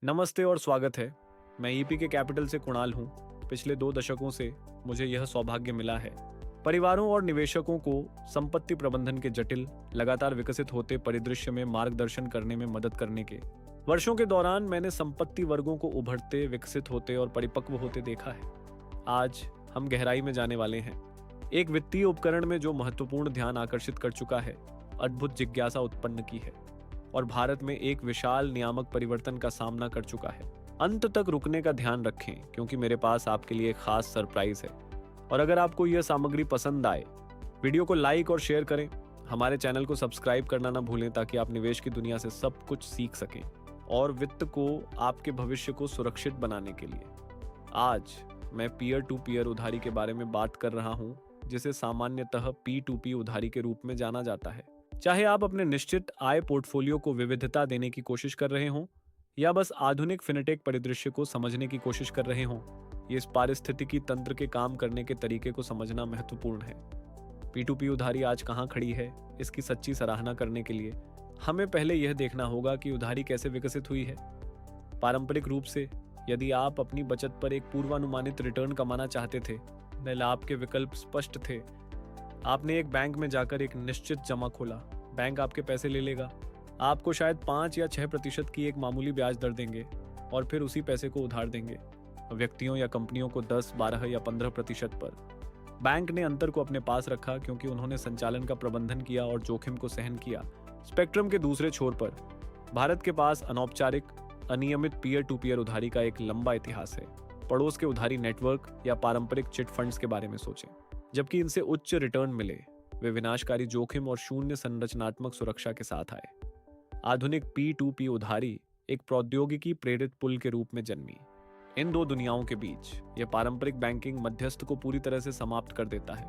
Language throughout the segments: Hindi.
नमस्ते और स्वागत है। मैं ईपी के कैपिटल से कुणाल हूँ। पिछले 2 दशकों से मुझे यह सौभाग्य मिला है परिवारों और निवेशकों को संपत्ति प्रबंधन के जटिल, लगातार विकसित होते परिदृश्य में मार्गदर्शन करने में मदद करने के। वर्षों के दौरान मैंने संपत्ति वर्गों को उभरते, विकसित होते और परिपक्व होते देखा है। आज हम गहराई में जाने वाले हैं, एक वित्तीय उपकरण में जो महत्वपूर्ण ध्यान आकर्षित कर चुका है, अद्भुत जिज्ञासा उत्पन्न की है और भारत में एक विशाल नियामक परिवर्तन का सामना कर चुका है। अंत तक रुकने का ध्यान रखें, क्योंकि मेरे पास आपके लिए एक खास सरप्राइज है। और अगर आपको यह सामग्री पसंद आए, वीडियो को लाइक और शेयर करें। हमारे चैनल को सब्सक्राइब करना ना भूलें, ताकि आप निवेश की दुनिया से सब कुछ सीख सकें और वित्त को आपके भविष्य को सुरक्षित बनाने के लिए। आज मैं पीयर टू पीयर उधारी के बारे में बात कर रहा हूं, जिसे सामान्यतः P2P उधारी के रूप में जाना जाता है। चाहे आप अपने निश्चित आय पोर्टफोलियो को विविधता देने की कोशिश कर रहे हों या बस आधुनिक फिनटेक परिदृश्य को समझने की कोशिश कर रहे हों, ये इस पारिस्थितिकी तंत्र के काम करने के तरीके को समझना महत्वपूर्ण है। P2P उधारी आज कहाँ खड़ी है, इसकी सच्ची सराहना करने के लिए हमें पहले यह देखना होगा कि उधारी कैसे विकसित हुई है। पारंपरिक रूप से, यदि आप अपनी बचत पर एक पूर्वानुमानित रिटर्न कमाना चाहते थे, लाभ के विकल्प स्पष्ट थे। आपने एक बैंक में जाकर एक निश्चित जमा खोला, बैंक आपके पैसे ले लेगा, आपको शायद 5 या 6% की एक मामूली ब्याज दर देंगे और फिर उसी पैसे को उधार देंगे, व्यक्तियों या कंपनियों को 10, 12 या 15% पर। बैंक ने अंतर को अपने पास रखा, क्योंकि उन्होंने संचालन का प्रबंधन किया और जोखिम को सहन किया। स्पेक्ट्रम के दूसरे छोर पर भारत के पास अनौपचारिक, अनियमित पीयर टू पीयर उधारी का एक लंबा इतिहास है। पड़ोस के उधारी नेटवर्क या पारंपरिक चिट फंड्स के बारे में सोचें। जबकि इनसे उच्च रिटर्न मिले, वे विनाशकारी जोखिम और शून्य संरचनात्मक सुरक्षा के साथ आए। आधुनिक P2P उधारी एक प्रौद्योगिकी प्रेरित पुल के रूप में जन्मी। इन दो दुनियाओं के बीच यह पारंपरिक बैंकिंग मध्यस्थ को पूरी तरह से समाप्त कर देता है।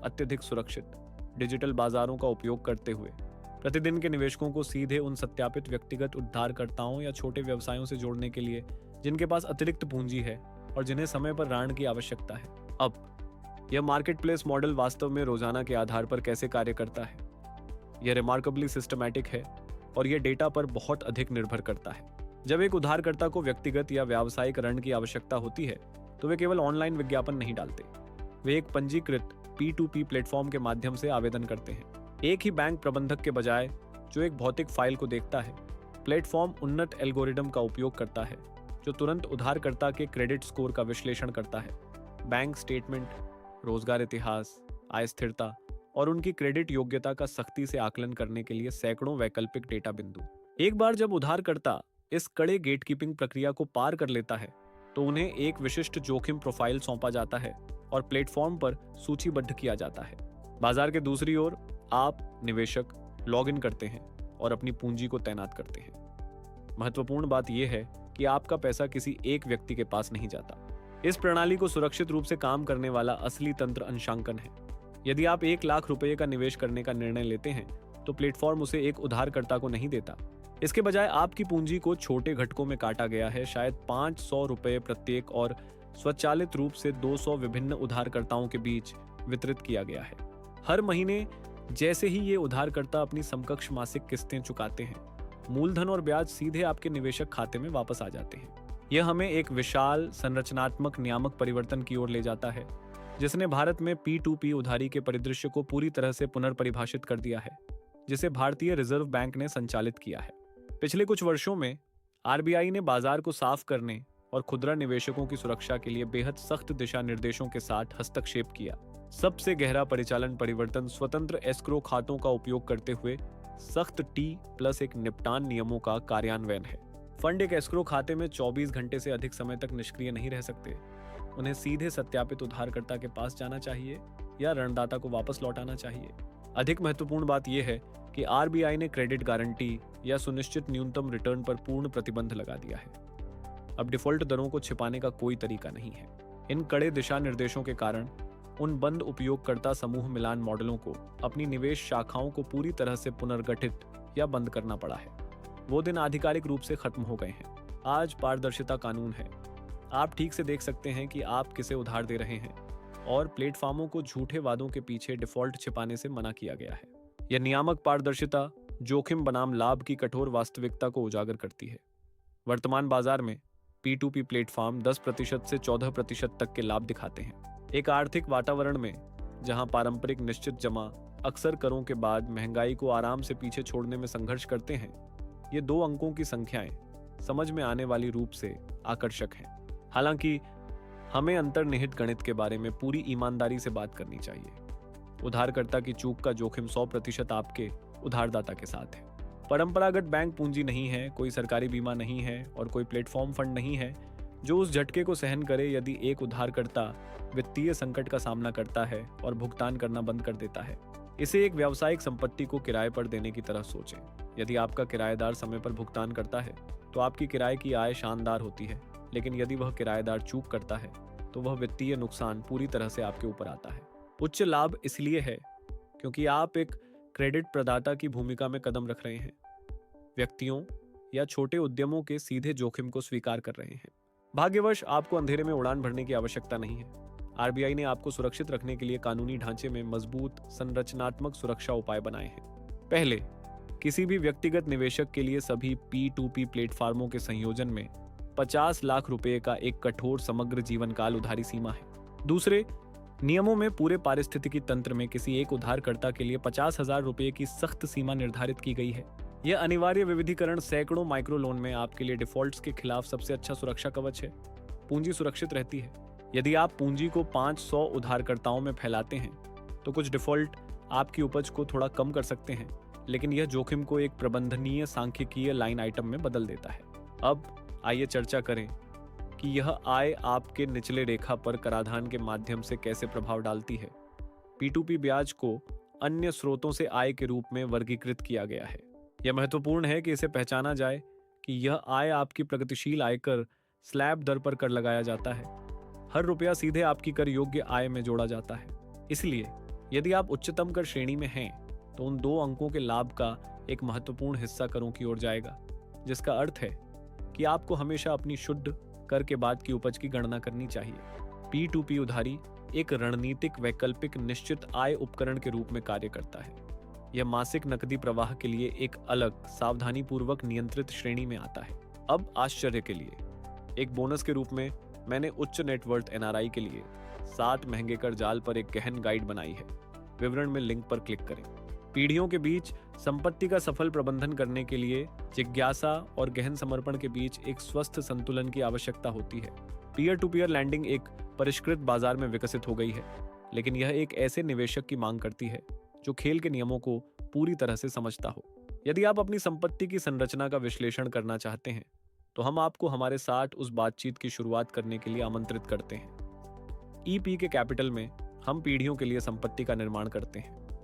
अत्यधिक सुरक्षित डिजिटल बाजारों का उपयोग करते हुए प्रतिदिन के निवेशकों को सीधे उन सत्यापित व्यक्तिगत उधारकर्ताओं या छोटे व्यवसायों से जोड़ने के लिए जिनके पास अतिरिक्त पूंजी है और जिन्हें समय पर ऋण की आवश्यकता है। अब यह मार्केटप्लेस मॉडल वास्तव में रोजाना के आधार पर कैसे कार्य करता है, यह रिमार्केबली सिस्टमैटिक है और यह डेटा पर बहुत अधिक निर्भर करता है। जब एक उधारकर्ता को व्यक्तिगत या व्यावसायिक ऋण की आवश्यकता होती है, तो वे केवल ऑनलाइन विज्ञापन नहीं डालते, वे एक पंजीकृत P2P प्लेटफॉर्म के माध्यम से आवेदन करते हैं। एक ही बैंक प्रबंधक के बजाय जो एक भौतिक फाइल को देखता है, प्लेटफॉर्म उन्नत एल्गोरिदम का उपयोग करता है, जो तुरंत उधारकर्ता के क्रेडिट स्कोर का विश्लेषण करता है। बैंक स्टेटमेंट, रोजगार इतिहास, आय स्थिरता और उनकी क्रेडिट योग्यता का सख्ती से आकलन करने के लिए सैकड़ों वैकल्पिक डेटा बिंदु। एक बार जब उधारकर्ता इस कड़े गेटकीपिंग प्रक्रिया को पार कर लेता है, तो उन्हें एक विशिष्ट जोखिम प्रोफाइल सौंपा जाता है और प्लेटफॉर्म पर सूचीबद्ध किया जाता है। बाजार के दूसरी ओर आप निवेशक लॉग इन करते हैं और अपनी पूंजी को तैनात करते हैं। महत्वपूर्ण बात यह है कि आपका पैसा किसी एक व्यक्ति के पास नहीं जाता। इस प्रणाली को सुरक्षित रूप से काम करने वाला असली तंत्र अंशांकन है। यदि आप 1 लाख रुपए का निवेश करने का निर्णय लेते हैं, तो प्लेटफॉर्म उसे एक उधारकर्ता को नहीं देता। इसके बजाय आपकी पूंजी को छोटे घटकों में काटा गया है, शायद 500 रुपए प्रत्येक, और स्वचालित रूप से 200 विभिन्न उधारकर्ताओं के बीच वितरित किया गया है। हर महीने जैसे ही ये उधारकर्ता अपनी समकक्ष मासिक किस्तें चुकाते हैं, मूलधन और ब्याज सीधे आपके निवेशक खाते में वापस आ जाते हैं। यह हमें एक विशाल संरचनात्मक नियामक परिवर्तन की ओर ले जाता है, जिसने भारत में P2P उधारी के परिदृश्य को पूरी तरह से पुनर्परिभाषित कर दिया है, जिसे भारतीय रिजर्व बैंक ने संचालित किया है। पिछले कुछ वर्षों में RBI ने बाजार को साफ करने और खुदरा निवेशकों की सुरक्षा के लिए बेहद सख्त दिशा निर्देशों के साथ हस्तक्षेप किया। सबसे गहरा परिचालन परिवर्तन स्वतंत्र एस्क्रो खातों का उपयोग करते हुए सख्त T+1 निपटान नियमों का कार्यान्वयन है। फंड एक एस्क्रो खाते में 24 घंटे से अधिक समय तक निष्क्रिय नहीं रह सकते। उन्हें सीधे सत्यापित उधारकर्ता के पास जाना चाहिए या ऋणदाता को वापस लौटाना चाहिए। अधिक महत्वपूर्ण बात यह है कि RBI ने क्रेडिट गारंटी या सुनिश्चित न्यूनतम रिटर्न पर पूर्ण प्रतिबंध लगा दिया है। अब डिफॉल्ट दरों को छिपाने का कोई तरीका नहीं है। इन कड़े दिशा निर्देशों के कारण उन बंद उपयोगकर्ता समूह मिलान मॉडलों को अपनी निवेश शाखाओं को पूरी तरह से पुनर्गठित या बंद करना पड़ा है। वो दिन आधिकारिक रूप से खत्म हो गए हैं। आज पारदर्शिता कानून है। आप ठीक से देख सकते हैं कि आप किसे उधार दे रहे हैं और प्लेटफॉर्मों को झूठे वादों के पीछे डिफॉल्ट छिपाने से मना किया गया है। यह नियामक पारदर्शिता जोखिम बनाम लाभ की कठोर वास्तविकता को उजागर करती है। वर्तमान बाजार में P2P प्लेटफॉर्म 10% से 14% तक के लाभ दिखाते हैं। एक आर्थिक वातावरण में जहां पारंपरिक निश्चित जमा अक्सर करों के बाद महंगाई को आराम से पीछे छोड़ने में संघर्ष करते हैं, ये 2 अंकों की संख्याएं समझ में आने वाली रूप से आकर्षक हैं। हालांकि हमें अंतर्निहित गणित के बारे में पूरी ईमानदारी से बात करनी चाहिए। उधारकर्ता की चूक का जोखिम 100% आपके उधारदाता के साथ है। परंपरागत बैंक पूंजी नहीं है, कोई सरकारी बीमा नहीं है और कोई प्लेटफॉर्म फंड नहीं है जो उस झटके को सहन करे यदि एक उधारकर्ता वित्तीय संकट का सामना करता है और भुगतान करना बंद कर देता है। इसे एक व्यावसायिक संपत्ति को किराए पर देने की तरह सोचें। यदि आपका किराएदार समय पर भुगतान करता है तो आपकी किराए की आय शानदार होती है, लेकिन यदि वह किराएदार चूक करता है तो वह वित्तीय नुकसान पूरी तरह से आपके ऊपर आता है। उच्च लाभ इसलिए है क्योंकि आप एक क्रेडिट प्रदाता की भूमिका में कदम रख रहे हैं, व्यक्तियों या छोटे उद्यमों के सीधे जोखिम को स्वीकार कर रहे हैं। भाग्यवश आपको अंधेरे में उड़ान भरने की आवश्यकता नहीं है। आरबीआई ने आपको सुरक्षित रखने के लिए कानूनी ढांचे में मजबूत संरचनात्मक सुरक्षा उपाय बनाए हैं। पहले, किसी भी व्यक्तिगत निवेशक के लिए सभी P2P प्लेटफॉर्मों के संयोजन में 50 लाख रुपए का एक कठोर समग्र जीवन काल उधारी सीमा है। दूसरे, नियमों में पूरे पारिस्थितिकी तंत्र में किसी एक उधारकर्ता के लिए 50,000 रुपए की सख्त सीमा निर्धारित की गई है। यह अनिवार्य विविधीकरण सैकड़ों माइक्रो लोन में आपके लिए डिफॉल्ट्स के खिलाफ सबसे अच्छा सुरक्षा कवच है। पूंजी सुरक्षित रहती है। यदि आप पूंजी को 500 उधारकर्ताओं में फैलाते हैं तो कुछ डिफॉल्ट आपकी उपज को थोड़ा कम कर सकते हैं, लेकिन यह जोखिम को एक प्रबंधनीय सांख्यिकीय लाइन आइटम में बदल देता है। अब आइए चर्चा करें कि यह आय आपके निचले रेखा पर कराधान के माध्यम से कैसे प्रभाव डालती है। P2P ब्याज को अन्य स्रोतों से आय के रूप में वर्गीकृत किया गया है। यह महत्वपूर्ण है कि इसे पहचाना जाए कि यह आय आपकी प्रगतिशील आयकर स्लैब दर पर कर लगाया जाता है। हर रुपया सीधे आपकी कर योग्य आय में जोड़ा जाता है। इसलिए यदि आप उच्चतम कर श्रेणी में हैं तो उन 2 अंकों के लाभ का एक महत्वपूर्ण हिस्सा करों की ओर जाएगा, जिसका अर्थ है कि आपको हमेशा अपनी शुद्ध कर के बाद की उपज की गणना करनी चाहिए। P2P उधारी एक रणनीतिक वैकल्पिक निश्चित आय उपकरण के रूप में कार्य करता है। यह मासिक नकदी प्रवाह के लिए एक अलग सावधानीपूर्वक नियंत्रित श्रेणी में आता है। अब आश्चर्य के लिए एक बोनस के रूप में मैंने उच्च नेटवर्थ NRI के लिए 7 महंगे कर जाल पर एक गहन गाइड बनाई है। विवरण में लिंक पर क्लिक करें। पीढ़ियों के बीच संपत्ति का सफल प्रबंधन करने के लिए जिज्ञासा और गहन समर्पण के बीच एक स्वस्थ संतुलन की आवश्यकता होती है। पीयर टू पीयर लैंडिंग एक परिष्कृत बाजार में विकसित हो गई है, लेकिन यह एक ऐसे निवेशक की मांग करती है जो खेल के नियमों को पूरी तरह से समझता हो। यदि आप अपनी संपत्ति की संरचना का विश्लेषण करना चाहते हैं तो हम आपको हमारे साथ उस बातचीत की शुरुआत करने के लिए आमंत्रित करते हैं। EP के कैपिटल में हम पीढ़ियों के लिए संपत्ति का निर्माण करते हैं।